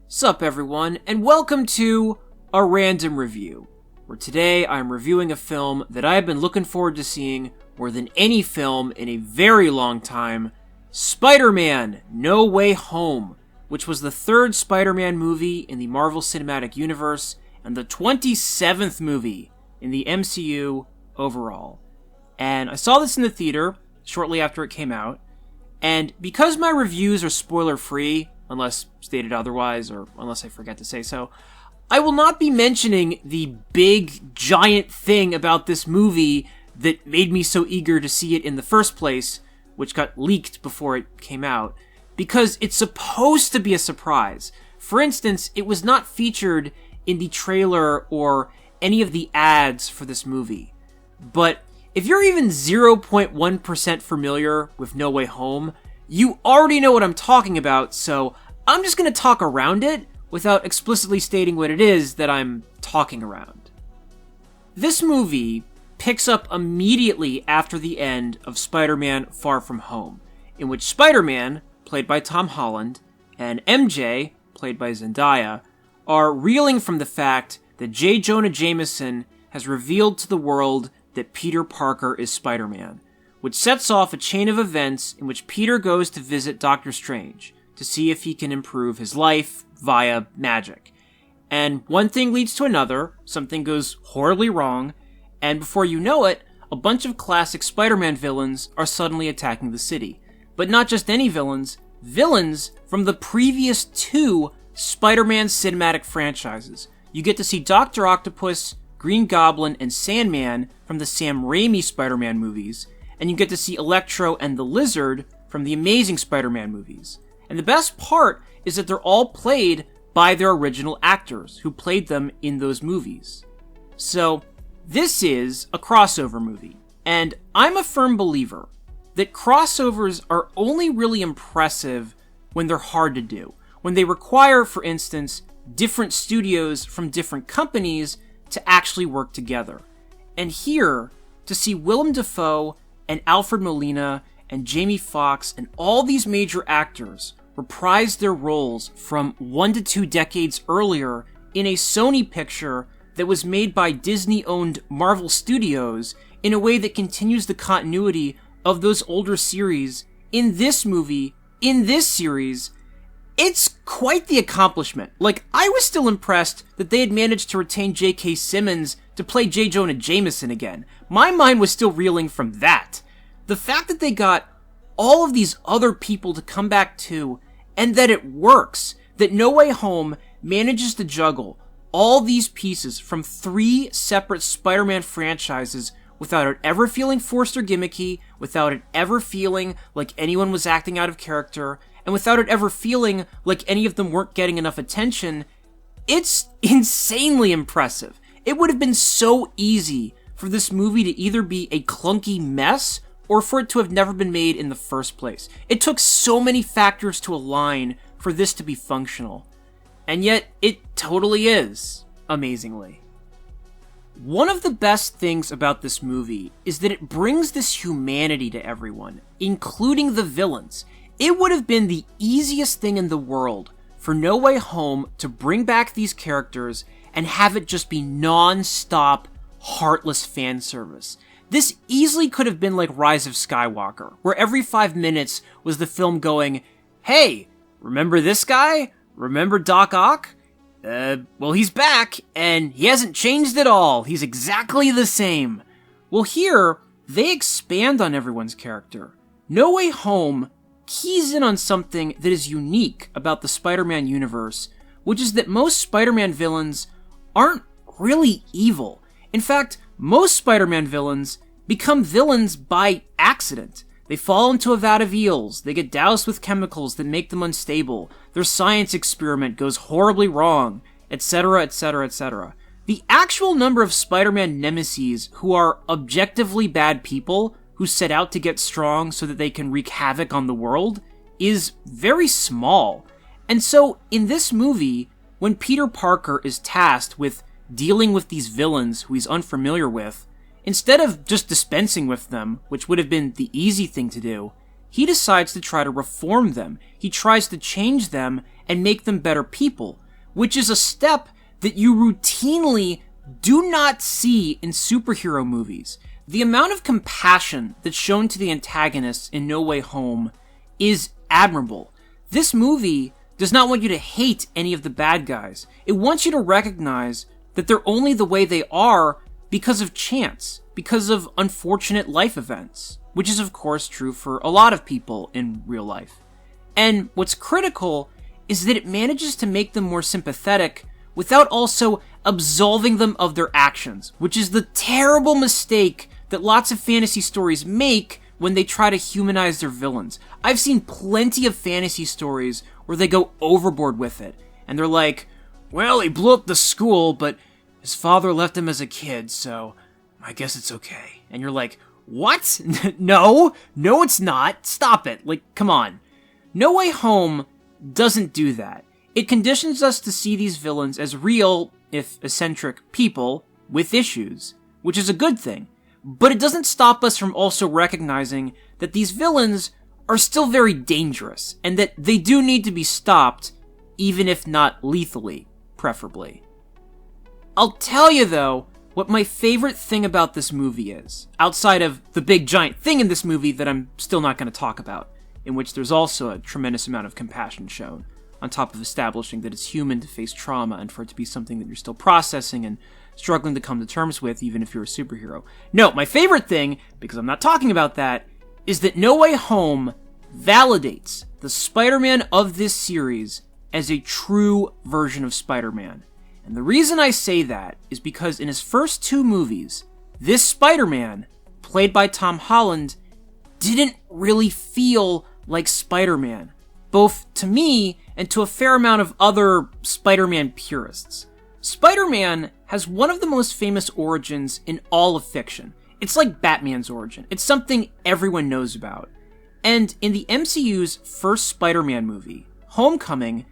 Sup everyone, and welcome to A Random Review, where today I'm reviewing a film that I have been looking forward to seeing more than any film in a very long time, Spider-Man: No Way Home, which was the third Spider-Man movie in the Marvel Cinematic Universe, and the 27th movie in the MCU overall. And I saw this in the theater shortly after it came out, and because my reviews are spoiler-free, unless stated otherwise, or unless I forget to say so, I will not be mentioning the big, giant thing about this movie that made me so eager to see it in the first place, which got leaked before it came out, because it's supposed to be a surprise. For instance, it was not featured in the trailer or any of the ads for this movie. But if you're even 0.1% familiar with No Way Home, you already know what I'm talking about, so I'm just going to talk around it without explicitly stating what it is that I'm talking around. This movie picks up immediately after the end of Spider-Man: Far From Home, in which Spider-Man, played by Tom Holland, and MJ, played by Zendaya, are reeling from the fact that J. Jonah Jameson has revealed to the world that Peter Parker is Spider-Man, which sets off a chain of events in which Peter goes to visit Doctor Strange to see if he can improve his life via magic. And one thing leads to another, something goes horribly wrong, and before you know it, a bunch of classic Spider-Man villains are suddenly attacking the city. But not just any villains, villains from the previous two Spider-Man cinematic franchises. You get to see Doctor Octopus, Green Goblin, and Sandman from the Sam Raimi Spider-Man movies, and you get to see Electro and the Lizard from the Amazing Spider-Man movies. And the best part is that they're all played by their original actors who played them in those movies. So, this is a crossover movie, and I'm a firm believer that crossovers are only really impressive when they're hard to do. When they require, for instance, different studios from different companies to actually work together. And here, to see Willem Dafoe and Alfred Molina and Jamie Foxx and all these major actors reprise their roles from 1 to 2 decades earlier in a Sony picture that was made by Disney-owned Marvel Studios in a way that continues the continuity of those older series in this movie, in this series, it's quite the accomplishment. Like, I was still impressed that they had managed to retain J.K. Simmons to play J. Jonah Jameson again. My mind was still reeling from that. The fact that they got all of these other people to come back too, and that it works, that No Way Home manages to juggle all these pieces from 3 separate Spider-Man franchises without it ever feeling forced or gimmicky, without it ever feeling like anyone was acting out of character, and without it ever feeling like any of them weren't getting enough attention, it's insanely impressive. It would have been so easy for this movie to either be a clunky mess or for it to have never been made in the first place. It took so many factors to align for this to be functional. And yet, it totally is, amazingly. One of the best things about this movie is that it brings this humanity to everyone, including the villains. It would have been the easiest thing in the world for No Way Home to bring back these characters and have it just be non-stop, heartless fan service. This easily could have been like Rise of Skywalker, where every 5 minutes was the film going, "Hey, remember this guy? Remember Doc Ock? Well, he's back, and he hasn't changed at all. He's exactly the same." Well, here, they expand on everyone's character. No Way Home keys in on something that is unique about the Spider-Man universe, which is that most Spider-Man villains aren't really evil. In fact, most Spider-Man villains become villains by accident. They fall into a vat of eels, they get doused with chemicals that make them unstable, their science experiment goes horribly wrong, etc., etc., etc. The actual number of Spider-Man nemeses who are objectively bad people, who set out to get strong so that they can wreak havoc on the world, is very small. And so, in this movie, when Peter Parker is tasked with dealing with these villains who he's unfamiliar with, instead of just dispensing with them, which would have been the easy thing to do, he decides to try to reform them. He tries to change them and make them better people, which is a step that you routinely do not see in superhero movies. The amount of compassion that's shown to the antagonists in No Way Home is admirable. This movie does not want you to hate any of the bad guys. It wants you to recognize that they're only the way they are because of chance, because of unfortunate life events, which is of course true for a lot of people in real life. And what's critical is that it manages to make them more sympathetic without also absolving them of their actions, which is the terrible mistake that lots of fantasy stories make when they try to humanize their villains. I've seen plenty of fantasy stories where they go overboard with it, and they're like, well, he blew up the school, but his father left him as a kid, so I guess it's okay. And you're like, what? No, it's not. Stop it. Like, come on. No Way Home doesn't do that. It conditions us to see these villains as real, if eccentric, people with issues, which is a good thing. But it doesn't stop us from also recognizing that these villains are still very dangerous, and that they do need to be stopped, even if not lethally, preferably. I'll tell you, though, what my favorite thing about this movie is, outside of the big giant thing in this movie that I'm still not going to talk about, in which there's also a tremendous amount of compassion shown, on top of establishing that it's human to face trauma and for it to be something that you're still processing and struggling to come to terms with, even if you're a superhero. No, my favorite thing, because I'm not talking about that, is that No Way Home validates the Spider-Man of this series as a true version of Spider-Man. And the reason I say that is because in his first two movies, this Spider-Man, played by Tom Holland, didn't really feel like Spider-Man, both to me and to a fair amount of other Spider-Man purists. Spider-Man has one of the most famous origins in all of fiction. It's like Batman's origin. It's something everyone knows about. And in the MCU's first Spider-Man movie, Homecoming,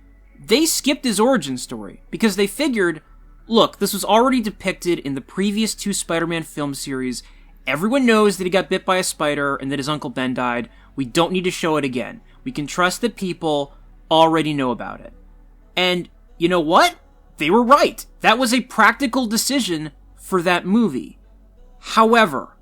they skipped his origin story because they figured, look, this was already depicted in the previous two Spider-Man film series. Everyone knows that he got bit by a spider and that his Uncle Ben died. We don't need to show it again. We can trust that people already know about it. And you know what? They were right. That was a practical decision for that movie. However,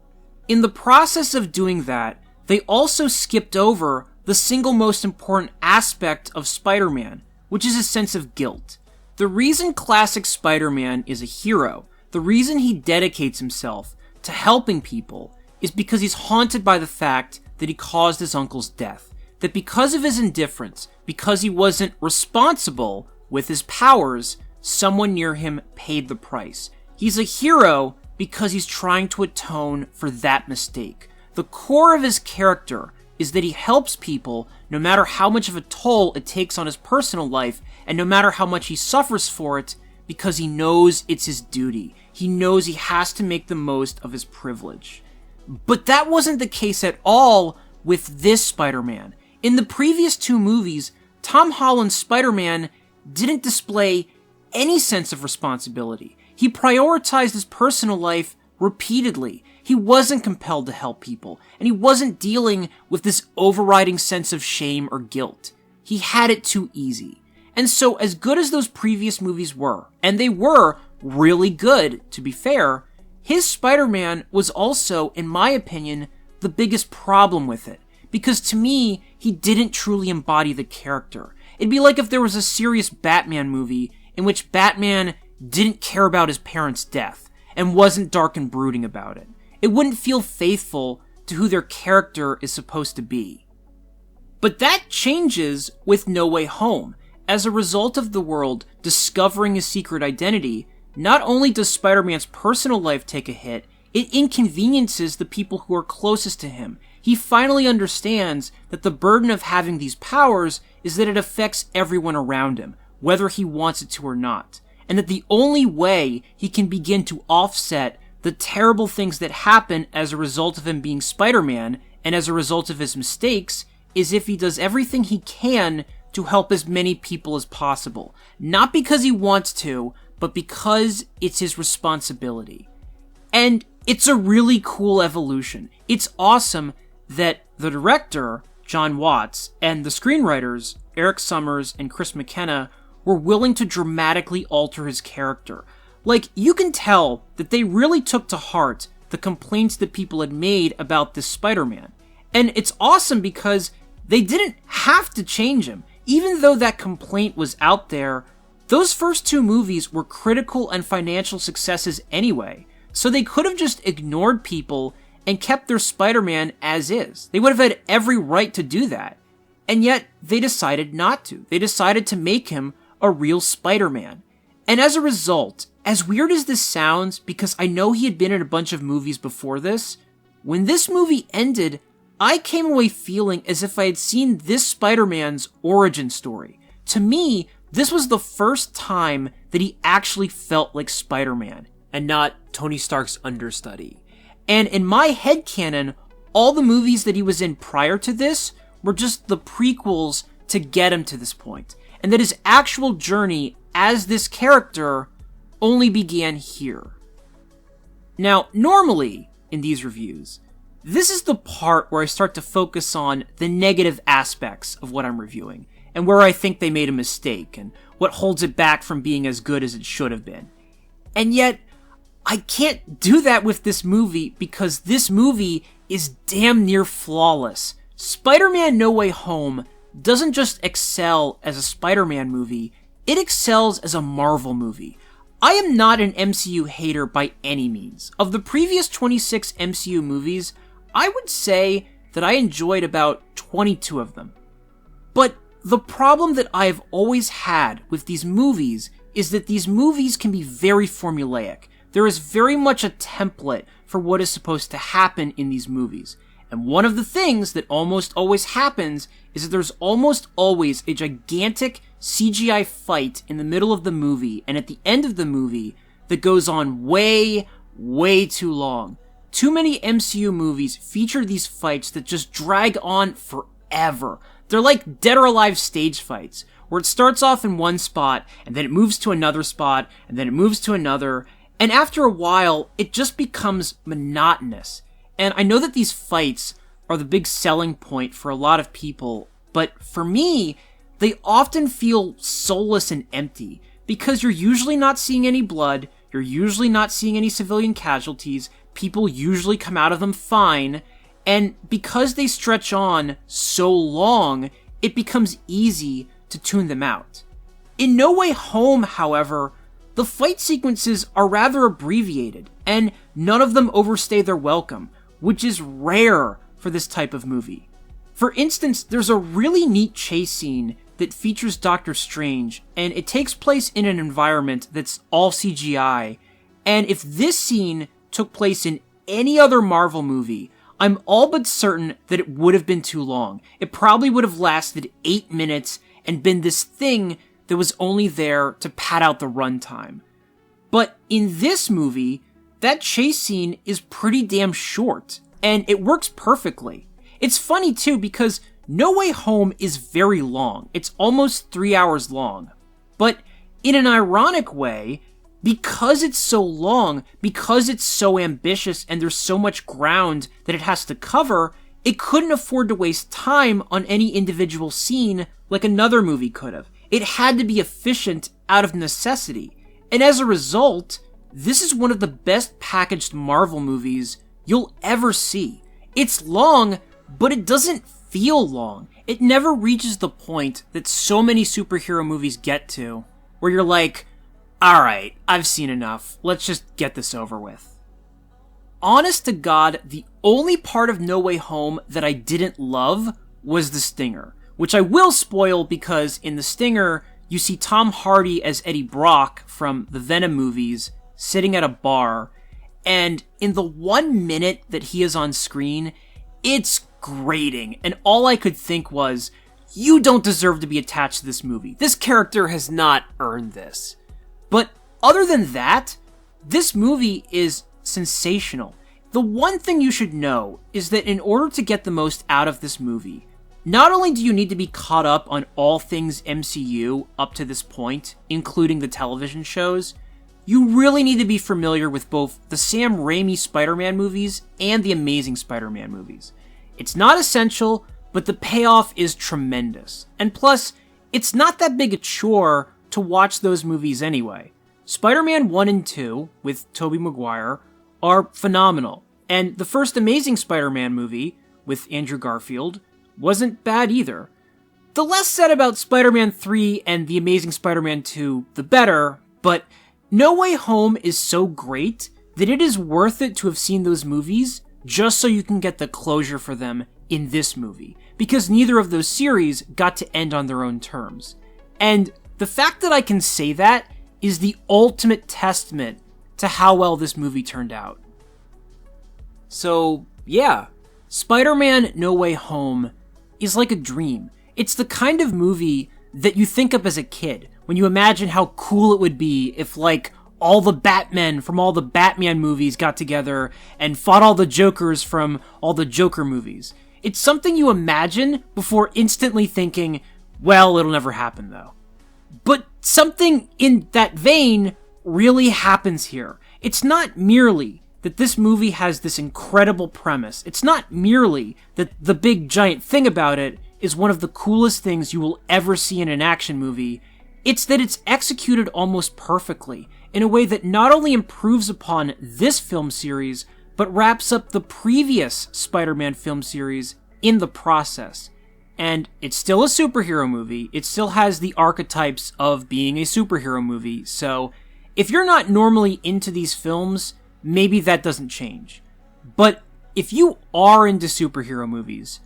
in the process of doing that, they also skipped over the single most important aspect of Spider-Man, which is a sense of guilt. The reason classic Spider-Man is a hero, the reason he dedicates himself to helping people, is because he's haunted by the fact that he caused his uncle's death. That because of his indifference, because he wasn't responsible with his powers, someone near him paid the price. He's a hero because he's trying to atone for that mistake. The core of his character is that he helps people no matter how much of a toll it takes on his personal life, and no matter how much he suffers for it, because he knows it's his duty. He knows he has to make the most of his privilege. But that wasn't the case at all with this Spider-Man. In the previous two movies, Tom Holland's Spider-Man didn't display any sense of responsibility. He prioritized his personal life repeatedly. He wasn't compelled to help people, and he wasn't dealing with this overriding sense of shame or guilt. He had it too easy. And so, as good as those previous movies were, and they were really good, to be fair, his Spider-Man was also, in my opinion, the biggest problem with it. Because to me, he didn't truly embody the character. It'd be like if there was a serious Batman movie in which Batman didn't care about his parents' death and wasn't dark and brooding about it. It wouldn't feel faithful to who their character is supposed to be. But that changes with No Way Home. As a result of the world discovering his secret identity, not only does Spider-Man's personal life take a hit, it inconveniences the people who are closest to him. He finally understands that the burden of having these powers is that it affects everyone around him, whether he wants it to or not, and that the only way he can begin to offset the terrible things that happen as a result of him being Spider-Man and as a result of his mistakes is if he does everything he can to help as many people as possible. Not because he wants to, but because it's his responsibility. And it's a really cool evolution. It's awesome that the director Jon Watts, and the screenwriters, Eric Summers and Chris McKenna, were willing to dramatically alter his character. Like, you can tell that they really took to heart the complaints that people had made about this Spider-Man. And it's awesome because they didn't have to change him. Even though that complaint was out there, those first two movies were critical and financial successes anyway, so they could have just ignored people and kept their Spider-Man as is. They would have had every right to do that. And yet, they decided not to. They decided to make him a real Spider-Man. And as a result, as weird as this sounds, because I know he had been in a bunch of movies before this, when this movie ended, I came away feeling as if I had seen this Spider-Man's origin story. To me, this was the first time that he actually felt like Spider-Man, and not Tony Stark's understudy. And in my headcanon, all the movies that he was in prior to this were just the prequels to get him to this point, and that his actual journey as this character only began here. Now, normally, in these reviews, this is the part where I start to focus on the negative aspects of what I'm reviewing, and where I think they made a mistake, and what holds it back from being as good as it should have been. And yet, I can't do that with this movie because this movie is damn near flawless. Spider-Man No Way Home doesn't just excel as a Spider-Man movie, it excels as a Marvel movie. I am not an MCU hater by any means. Of the previous 26 MCU movies, I would say that I enjoyed about 22 of them. But the problem that I've always had with these movies is that these movies can be very formulaic. There is very much a template for what is supposed to happen in these movies. And one of the things that almost always happens is that there's almost always a gigantic CGI fight in the middle of the movie and at the end of the movie that goes on way, way too long. Too many MCU movies feature these fights that just drag on forever. They're like Dead or Alive stage fights, where it starts off in one spot, and then it moves to another spot, and then it moves to another, and after a while, it just becomes monotonous. And I know that these fights are the big selling point for a lot of people, but for me, they often feel soulless and empty, because you're usually not seeing any blood, you're usually not seeing any civilian casualties, people usually come out of them fine, and because they stretch on so long, it becomes easy to tune them out. In No Way Home, however, the fight sequences are rather abbreviated, and none of them overstay their welcome, which is rare for this type of movie. For instance, there's a really neat chase scene that features Doctor Strange, and it takes place in an environment that's all CGI, and if this scene took place in any other Marvel movie, I'm all but certain that it would have been too long. It probably would have lasted 8 minutes and been this thing that was only there to pad out the runtime. But in this movie, that chase scene is pretty damn short, and it works perfectly. It's funny too because No Way Home is very long. It's almost 3 hours long. But in an ironic way, because it's so long, because it's so ambitious and there's so much ground that it has to cover, it couldn't afford to waste time on any individual scene like another movie could have. It had to be efficient out of necessity. And as a result, this is one of the best packaged Marvel movies you'll ever see. It's long, but it doesn't feel long. It never reaches the point that so many superhero movies get to, where you're like, alright, I've seen enough. Let's just get this over with. Honest to God, the only part of No Way Home that I didn't love was the stinger, which I will spoil because in the stinger, you see Tom Hardy as Eddie Brock from the Venom movies sitting at a bar, and in the 1 minute that he is on screen, it's grating, and all I could think was, you don't deserve to be attached to this movie. This character has not earned this. But other than that, this movie is sensational. The one thing you should know is that in order to get the most out of this movie, not only do you need to be caught up on all things MCU up to this point, including the television shows, you really need to be familiar with both the Sam Raimi Spider-Man movies and the Amazing Spider-Man movies. It's not essential, but the payoff is tremendous. And plus, it's not that big a chore to watch those movies anyway. Spider-Man 1 and 2, with Tobey Maguire, are phenomenal. And the first Amazing Spider-Man movie, with Andrew Garfield, wasn't bad either. The less said about Spider-Man 3 and The Amazing Spider-Man 2, the better, but No Way Home is so great that it is worth it to have seen those movies just so you can get the closure for them in this movie, because neither of those series got to end on their own terms. And the fact that I can say that is the ultimate testament to how well this movie turned out. So, yeah, Spider-Man No Way Home is like a dream. It's the kind of movie that you think of as a kid, when you imagine how cool it would be if, like, all the Batmen from all the Batman movies got together and fought all the Jokers from all the Joker movies. It's something you imagine before instantly thinking, well, it'll never happen though. But something in that vein really happens here. It's not merely that this movie has this incredible premise. It's not merely that the big giant thing about it is one of the coolest things you will ever see in an action movie. It's that it's executed almost perfectly, in a way that not only improves upon this film series, but wraps up the previous Spider-Man film series in the process. And it's still a superhero movie. It still has the archetypes of being a superhero movie. So if you're not normally into these films, maybe that doesn't change. But if you are into superhero movies,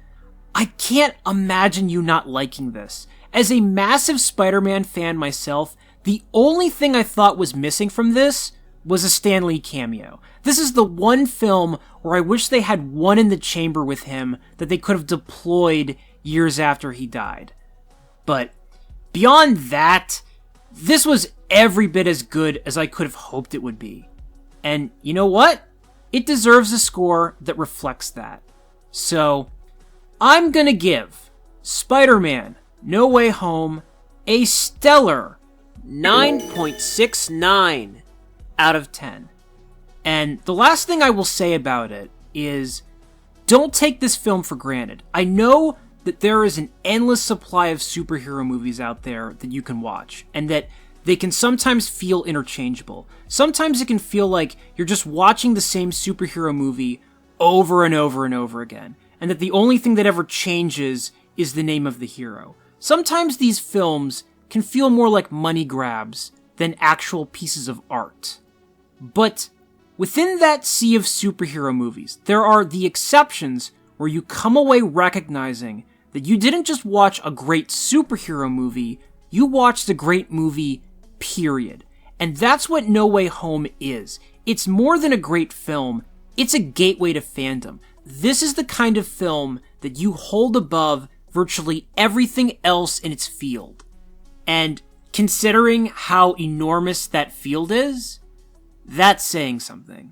I can't imagine you not liking this. As a massive Spider-Man fan myself, the only thing I thought was missing from this was a Stan Lee cameo. This is the one film where I wish they had one in the chamber with him that they could have deployed years after he died. But beyond that, this was every bit as good as I could have hoped it would be. And you know what? It deserves a score that reflects that. So, I'm gonna give Spider-Man No Way Home a stellar 9.69 out of 10. And the last thing I will say about it is, don't take this film for granted. I know that there is an endless supply of superhero movies out there that you can watch, and that they can sometimes feel interchangeable. Sometimes it can feel like you're just watching the same superhero movie over and over and over again, and that the only thing that ever changes is the name of the hero. Sometimes these films can feel more like money grabs than actual pieces of art. But within that sea of superhero movies, there are the exceptions where you come away recognizing that you didn't just watch a great superhero movie, you watched a great movie, period. And that's what No Way Home is. It's more than a great film, it's a gateway to fandom. This is the kind of film that you hold above virtually everything else in its field. And considering how enormous that field is, that's saying something.